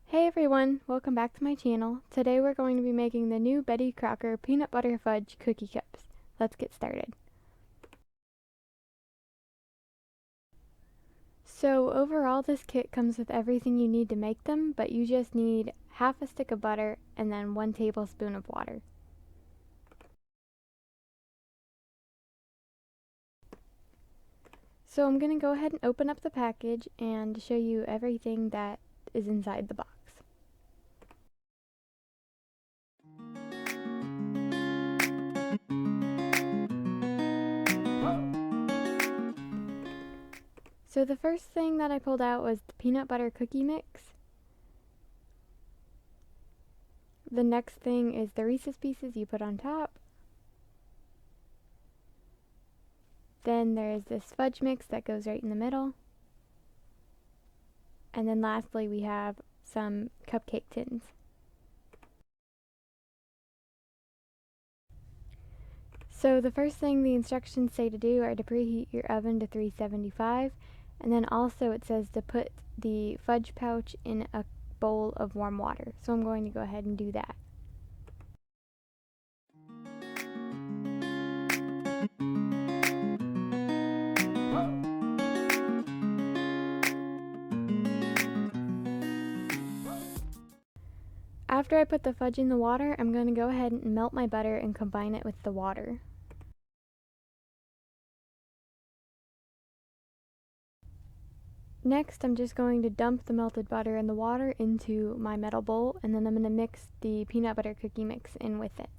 Hey everyone, welcome back to my channel. Today we're going to be making the new Betty Crocker peanut butter fudge cookie cups. Let's get started. So overall this kit comes with everything you need to make them, but you just need half a stick of butter and then 1 tablespoon of water. So I'm going to go ahead and open up the package and show you everything that is inside the box. So the first thing that I pulled out was the peanut butter cookie mix. The next thing is the Reese's pieces you put on top. Then there's this fudge mix that goes right in the middle. And then lastly we have some cupcake tins. So the first thing the instructions say to do are to preheat your oven to 375, and then also it says to put the fudge pouch in a bowl of warm water. So I'm going to go ahead and do that. After I put the fudge in the water, I'm going to go ahead and melt my butter and combine it with the water. Next, I'm just going to dump the melted butter and the water into my metal bowl, and then I'm going to mix the peanut butter cookie mix in with it.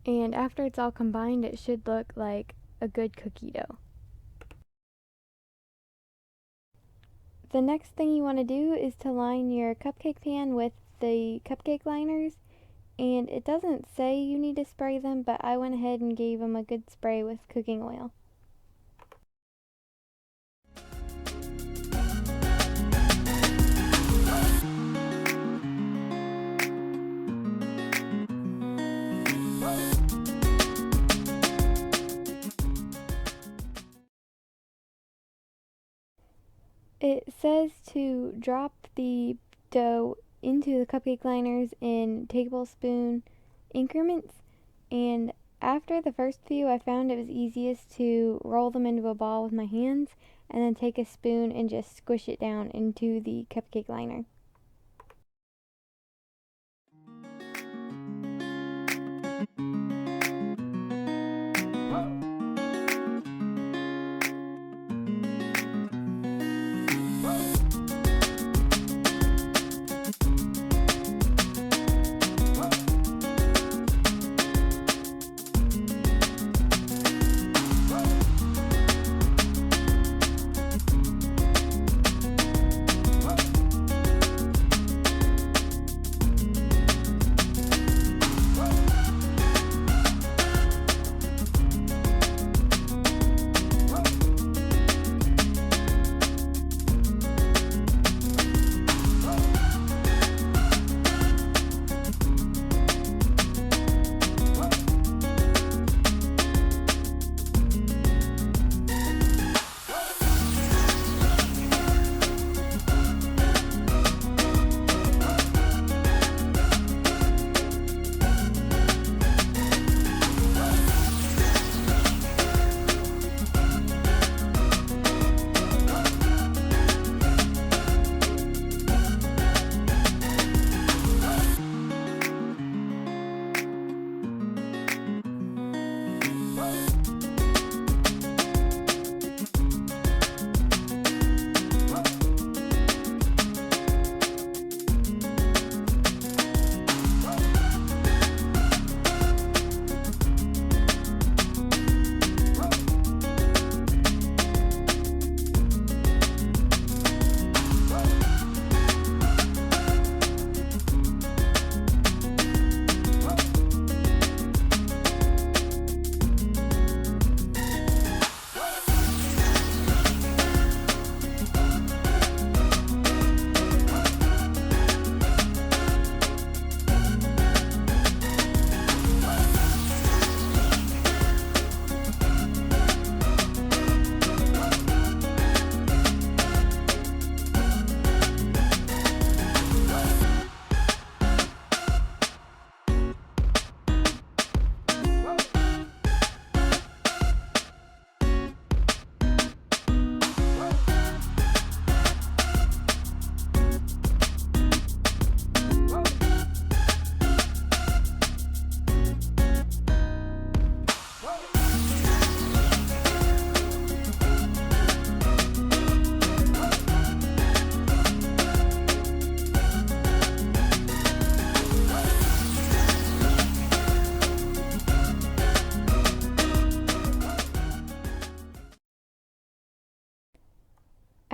And after it's all combined, it should look like a good cookie dough. The next thing you want to do is to line your cupcake pan with the cupcake liners, and it doesn't say you need to spray them, but I went ahead and gave them a good spray with cooking oil. It says to drop the dough into the cupcake liners in tablespoon increments, and after the first few I found it was easiest to roll them into a ball with my hands and then take a spoon and just squish it down into the cupcake liner.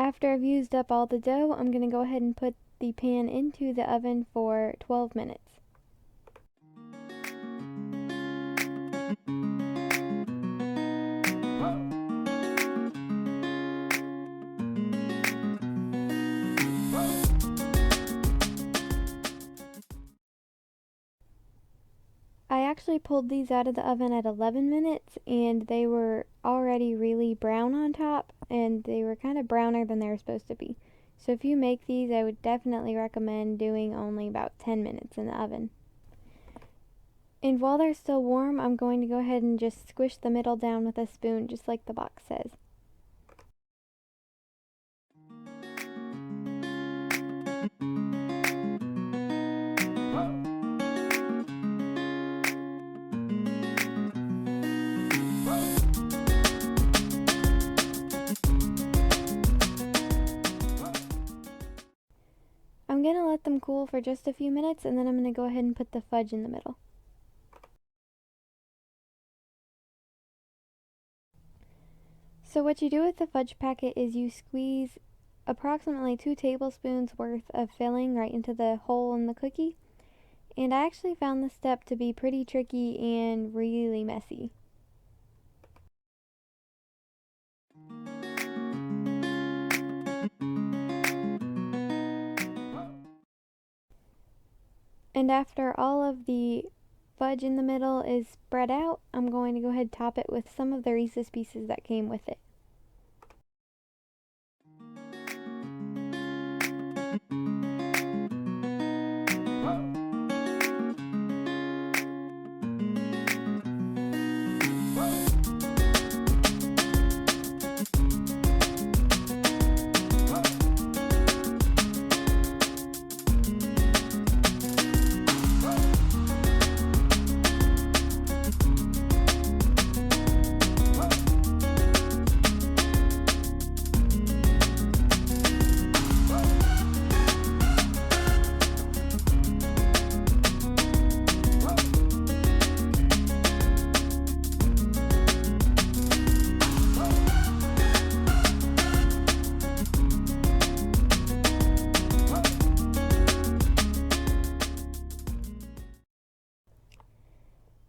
After I've used up all the dough, I'm going to go ahead and put the pan into the oven for 12 minutes. I actually pulled these out of the oven at 11 minutes and they were already really brown on top, and they were kind of browner than they were supposed to be. So if you make these, I would definitely recommend doing only about 10 minutes in the oven. And while they're still warm, I'm going to go ahead and just squish the middle down with a spoon, just like the box says. I'm going to let them cool for just a few minutes, and then I'm going to go ahead and put the fudge in the middle. So what you do with the fudge packet is you squeeze approximately 2 tablespoons worth of filling right into the hole in the cookie. And I actually found this step to be pretty tricky and really messy. And after all of the fudge in the middle is spread out, I'm going to go ahead and top it with some of the Reese's Pieces that came with it.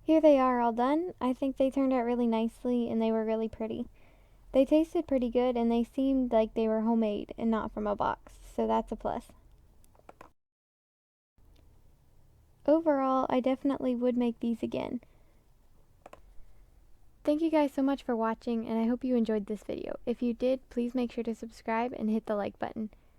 Here they are all done. I think they turned out really nicely and they were really pretty. They tasted pretty good and they seemed like they were homemade and not from a box, so that's a plus. Overall, I definitely would make these again. Thank you guys so much for watching, and I hope you enjoyed this video. If you did, please make sure to subscribe and hit the like button.